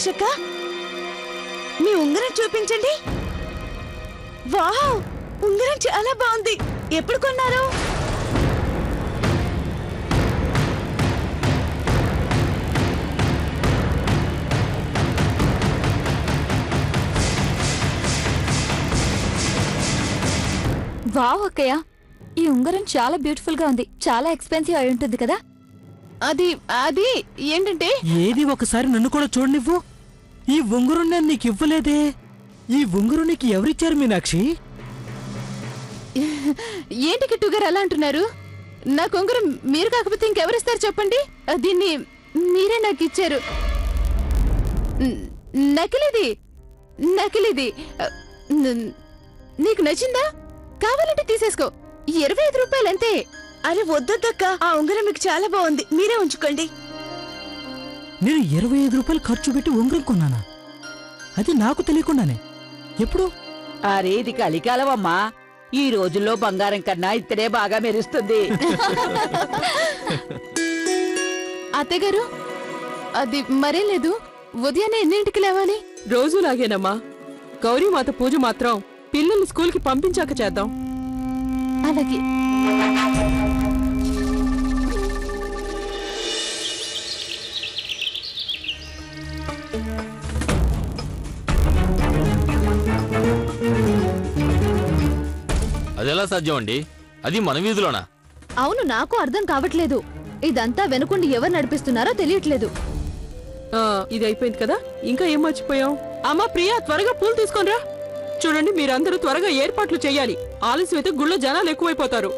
మీనాక్షక్క, మీ ఉంగరం చూపించండి. వావ్, ఉంగరం చాలా బాగుంది. ఎప్పుడు కొన్నారు? వావ్ అక్కయ్య, ఈ ఉంగరం చాలా బ్యూటిఫుల్ గా ఉంది. చాలా ఎక్స్పెన్సివ్ అయి ఉంటుంది కదా? అది అది ఏంటంటే, ఏది ఒకసారి నన్ను కూడా చూడనివ్వు. ఈ ఉంగరం నేను నీకు ఇవ్వలేదే. ఈ ఉంగరం నీకు ఎవరిచ్చారు మీనాక్షి? ఏంటి కిట్టు గారు అలా అంటున్నారు? నా ఉంగరం మీరు కాకపోతే ఇంకెవరిస్తారు చెప్పండి? దీన్ని మీరే నాకు ఇచ్చారు. నకిలీది, నకిలీది. నీకు నచ్చిందా? కావాలంటే తీసేసుకో. 25 రూపాయలు అంతే. అరే వద్దక్క, ఆ ఉంగరం మీకు చాలా బాగుంది, మీరే ఉంచుకోండి. నేను 25 రూపాయలు ఖర్చు పెట్టి ఉంగరం కొన్నానా? అది నాకు తెలియకుండానే. ఎప్పుడు? అరే ఇది కలికాలమమ్మా. ఈ రోజుల్లో బంగారం కన్నా ఇతనే బాగా మెరుస్తుంది. అత్తగారు, అది మరే లేదు. ఉదయాన్నే ఎన్నింటికి లేవాలి? రోజులాగేనమ్మా. గౌరీమాత పూజ మాత్రం పిల్లల్ని స్కూల్కి పంపించాక చేద్దాం. అలాగే. అదెలా సాధ్యం అండి? అది మన వీధిలోనా? అవును, నాకు అర్థం కావట్లేదు. ఇదంతా వెనుకుండి ఎవరు నడిపిస్తున్నారో తెలియట్లేదు. ఇది అయిపోయింది కదా, ఇంకా ఏం మర్చిపోయాం? అమ్మా ప్రియా, త్వరగా పూలు తీసుకొనిరా. చూడండి, మీరందరూ త్వరగా ఏర్పాట్లు చెయ్యాలి. ఆలస్యం అయితే గుళ్ళో జనాలు ఎక్కువైపోతారు.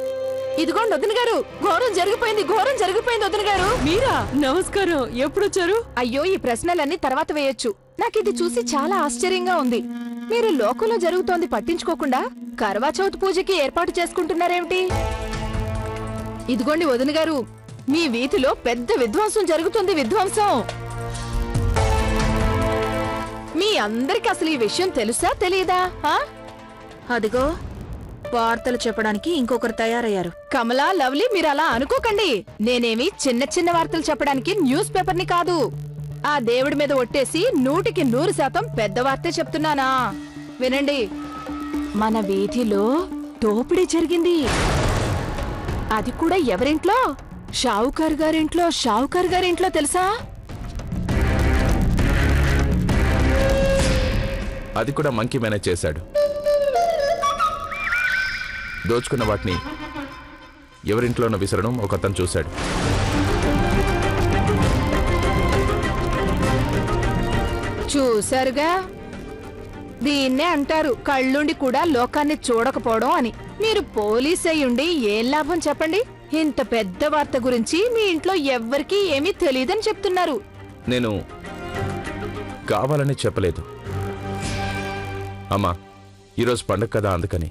ఇదిగోండి వదిన గారు, ఘోరం జరిగిపోయింది, ఘోరం జరిగిపోయింది వదిన గారు. మీరా? నమస్కారం, ఎప్పుడొచ్చారు? అయ్యో, ఈ ప్రశ్నలన్నీ తర్వాత వేయొచ్చు. నాకిది చూసి చాలా ఆశ్చర్యంగా ఉంది. మీరు లోకంలో జరుగుతోంది పట్టించుకోకుండా కర్వా చౌత్ పూజకి ఏర్పాటు చేసుకుంటున్నారేమిటి? ఇదిగోండి వదిన గారు, మీ వీధిలో పెద్ద విధ్వంసం జరుగుతుంది. విధ్వంసం. మీ అందరికి అసలు ఈ విషయం తెలుసా తెలియదా? అదిగో వార్తలు చెప్పడానికి ఇంకొకరు తయారయ్యారు. కమలా, లవ్లీ, మీరు అలా అనుకోకండి. నేనేమి చిన్న చిన్న వార్తలు చెప్పడానికి న్యూస్ పేపర్ని కాదు. ఆ దేవుడి మీద ఒట్టేసి 100కి 100% పెద్ద వార్తే చెప్తున్నానా? వినండి. మన వీధిలో దోపిడీ జరిగింది. అది కూడా ఎవరింట్లో? షావుకార్ గారింట్లో. షావుకార్ గారింట్లో తెలుసా? అది కూడా మంకీ మేనేజ్ చేశాడు. దోచుకున్న వాటిని ఎవరింట్లోనో విసరడం ఒకతను చూశాడు. చూశారుగా, దీన్నే అంటారు కళ్ళుండి కూడా లోకాన్ని చూడకపోవడం అని. మీరు పోలీస్ అయ్యుండి ఏం లాభం చెప్పండి? ఇంత పెద్ద వార్త గురించి మీ ఇంట్లో ఎవ్వరికీ ఏమీ తెలియదని చెప్తున్నారు. నేను కావాలని చెప్పలేదు అమ్మా. ఈరోజు పండగ కదా, అందుకని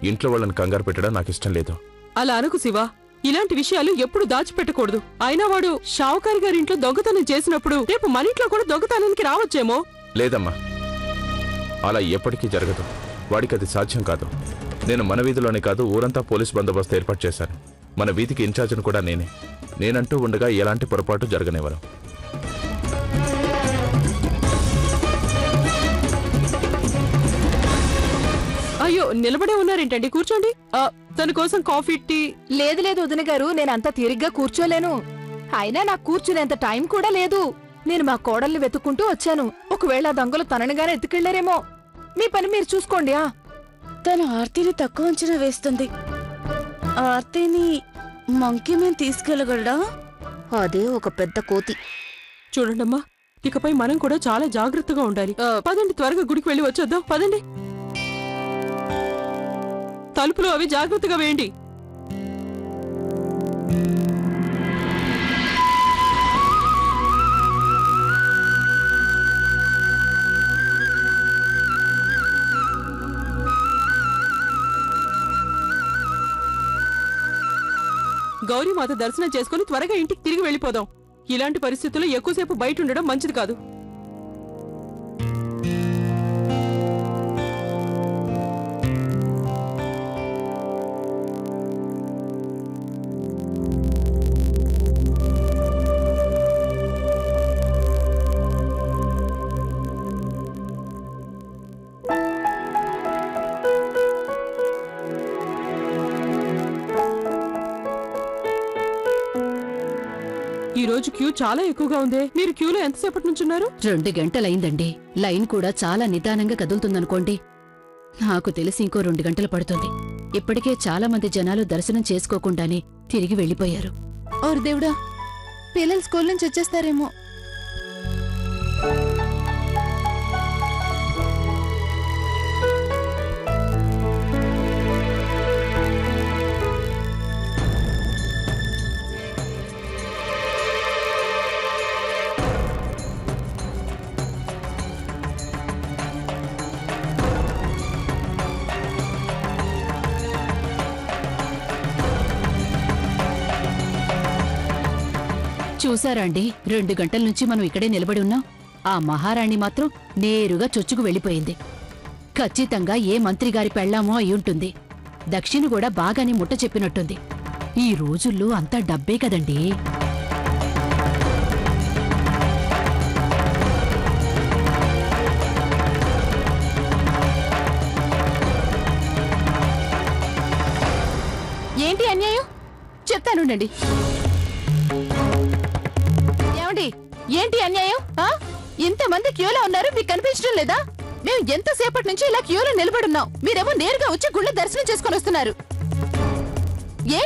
ఇంట్లో వాళ్ళని కంగారు పెట్టడం నాకు ఇష్టం లేదు. అలా అనుకు శివ. ఇలాంటి విషయాలు ఎప్పుడు దాచిపెట్టకూడదు. అయినా వాడు షావుకారి గారింట్లో దొంగతనం చేసినప్పుడు రేపు మన ఇంట్లో కూడా దొంగతనానికి రావచ్చేమో. లేదమ్మా, అలా ఎప్పటికీ జరగదు. వాడికి అది సాధ్యం కాదు. నేను మన వీధిలోనే కాదు, ఊరంతా పోలీస్ బందోబస్తు ఏర్పాటు చేశాను. మన వీధికి ఇన్ఛార్జిని కూడా నేనే. నేనంటూ ఉండగా ఎలాంటి పొరపాటు జరగనివ్వను. అయ్యో, నిలబడే ఉన్నారేంటండి? కూర్చోండి. తన కోసం కాఫీ, టీ. లేదు లేదు వదిన గారు, నేనంత తీరిగ్గా కూర్చోలేను. అయినా నాకు కూర్చునేంత టైం కూడా లేదు. నేను మా కోడల్ని వెతుక్కుంటూ వచ్చాను. ఒకవేళ దొంగలు తననిగానే ఎత్తుకెళ్లారేమో. మీ పని మీరు చూసుకోండి. తను ఆర్తిని తక్కువ అంచనా వేస్తుంది. ఆర్తిని మంకీ మేము తీసుకెళ్లగలడా? అదే ఒక పెద్ద కోతి. చూడండమ్మా, ఇకపై మనం కూడా చాలా జాగ్రత్తగా ఉండాలి. పదండి, త్వరగా గుడికి వెళ్ళి వచ్చేద్దాం. పదండి. తలుపులు అవి జాగ్రత్తగా వేయండి. గౌరీమాత దర్శనం చేసుకుని త్వరగా ఇంటికి తిరిగి వెళ్ళిపోదాం. ఇలాంటి పరిస్థితుల్లో ఎక్కువసేపు బయట ఉండడం మంచిది కాదు. రోజు క్యూ చాలా ఎక్కువగా ఉంది. మీరు క్యూలో ఎంతసేపటి నుంచున్నారు? 2 గంటలైందండి. లైన్ కూడా చాలా నిదానంగా కదులుతుందనుకోండి. నాకు తెలిసి ఇంకో 2 గంటలు పడుతుంది. ఇప్పటికే చాలా మంది జనాలు దర్శనం చేసుకోకుండానే తిరిగి వెళ్లిపోయారు. ఓర్ దేవుడా, పిల్లలు స్కూల్ నుంచి వచ్చేస్తారేమో. చూసారా అండి, 2 గంటల నుంచి మనం ఇక్కడే నిలబడి ఉన్నాం. ఆ మహారాణి మాత్రం నేరుగా చొచ్చుకు వెళ్ళిపోయింది. ఖచ్చితంగా ఏ మంత్రిగారి పెళ్ళామో అయ్యుంటుంది. దక్షిణ కూడా బాగానే ముట్ట చెప్పినట్టుంది. ఈ రోజుల్లో అంతా డబ్బే కదండీ. ఏంటి అన్యాయం చెప్తానుండండి. ఏమండి, ఏంటి అన్యాయం? ఇంతమంది క్యూలో ఉన్నారు, మీకు కనిపించడం లేదా? మేము ఎంతసేపటి నుంచి ఇలా క్యూలో నిలబడున్నాం, మీరేమో నేరుగా వచ్చి గుళ్ళ దర్శనం చేసుకుని వస్తున్నారు. ఏ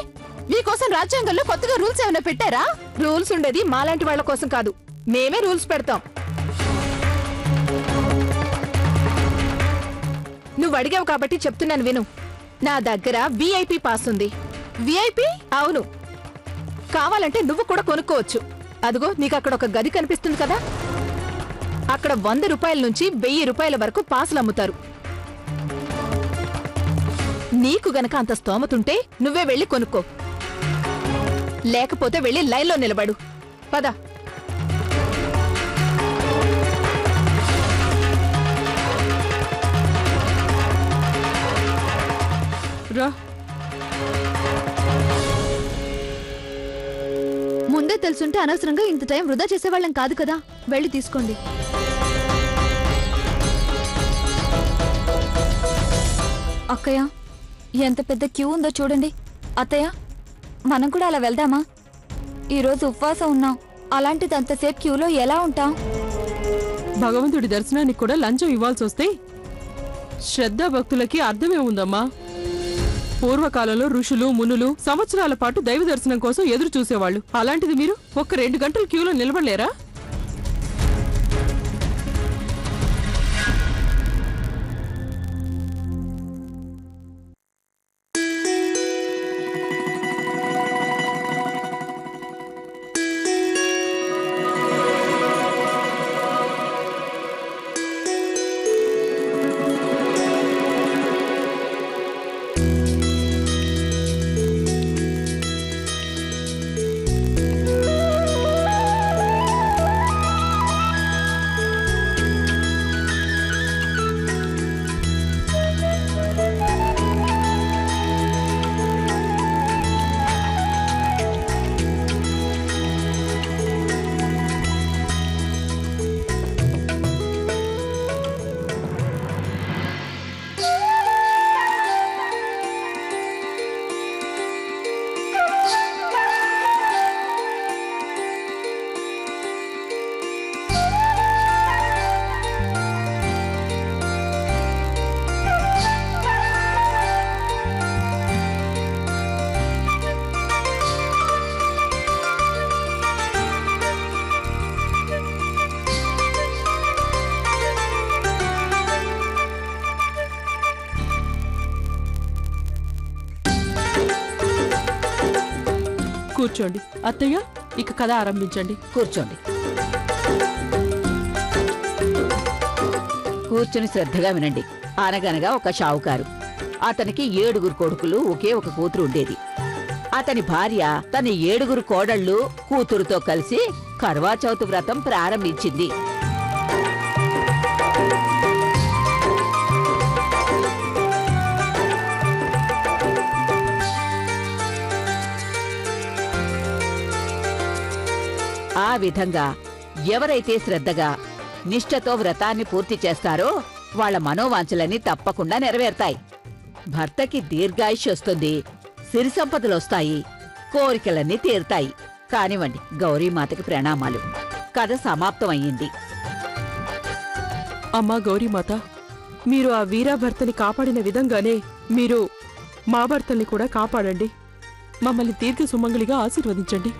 మీకోసం రాజ్యాంగంలో కొత్తగా రూల్స్ ఏమైనా పెట్టారా? రూల్స్ ఉండేది మాలాంటి వాళ్ళ కోసం కాదు, మేమే రూల్స్ పెడతాం. నువ్వు అడిగావు కాబట్టి చెప్తున్నాను విను. నా దగ్గర విఐపి పాస్ ఉంది. విఐపి? అవును. కావాలంటే నువ్వు కూడా కొనుక్కోవచ్చు. అదిగో నీకు అక్కడ ఒక గది కనిపిస్తుంది కదా, అక్కడ 100 రూపాయల నుంచి 1000 రూపాయల వరకు పాసులు అమ్ముతారు. నీకు గనక అంత స్తోమతుంటే నువ్వే వెళ్ళి కొనుక్కో, లేకపోతే వెళ్ళి లైన్లో నిలబడు. పద. రా. ముందే తెలుసుంటే అనవసరంగా ఇంత టైం వృధా చేసేవాళ్ళం కాదు కదా. వెళ్ళి తీసుకోండి. అక్కయ్య, ఎంత పెద్ద క్యూ ఉందో చూడండి. అత్తయ్య, మనం కూడా అలా వెళ్దామా? ఈరోజు ఉపవాసం ఉన్నాం, అలాంటిది అంతసేపు క్యూలో ఎలా ఉంటాం? భగవంతుడి దర్శనానికి కూడా లంచం ఇవ్వాల్సి వస్తే శ్రద్ధా భక్తులకి అర్థమే ఉందమ్మా. పూర్వకాలంలో ఋషులు మునులు సంవత్సరాల పాటు దైవ దర్శనం కోసం ఎదురు చూసేవాళ్ళు. అలాంటిది మీరు ఒక్క 2 గంటల క్యూలో నిలబడలేరా? కూర్చోండి. అత్తయ్య, ఇక కథ ఆరంభించండి. కూర్చోండి. కూర్చుని శ్రద్ధగా వినండి. అనగనగా ఒక షావుకారు. అతనికి 7 కొడుకులు, ఒకే ఒక కూతురు ఉండేది. అతని భార్య తన 7 కోడళ్ళు కూతురుతో కలిసి కర్వాచౌత్ వ్రతం ప్రారంభించింది. ఆ విధంగా ఎవరైతే శ్రద్ధగా నిష్ఠతో వ్రతాన్ని పూర్తి చేస్తారో వాళ్ల మనోవాంఛలన్నీ తప్పకుండా నెరవేరుతాయి. భర్తకి దీర్ఘాయుష్ వస్తుంది, సిరి సంపదలొస్తాయి, కోరికలన్నీ తీరుతాయి. కానివ్వండి, గౌరీమాతకి ప్రణామాలు. కథ సమాప్తం అయ్యింది. అమ్మా గౌరీమాత, మీరు ఆ వీరా భర్తని కాపాడిన విధంగానే మీరు మా భర్తల్ని కూడా కాపాడండి. మమ్మల్ని దీర్ఘ సుమంగళిగా ఆశీర్వదించండి.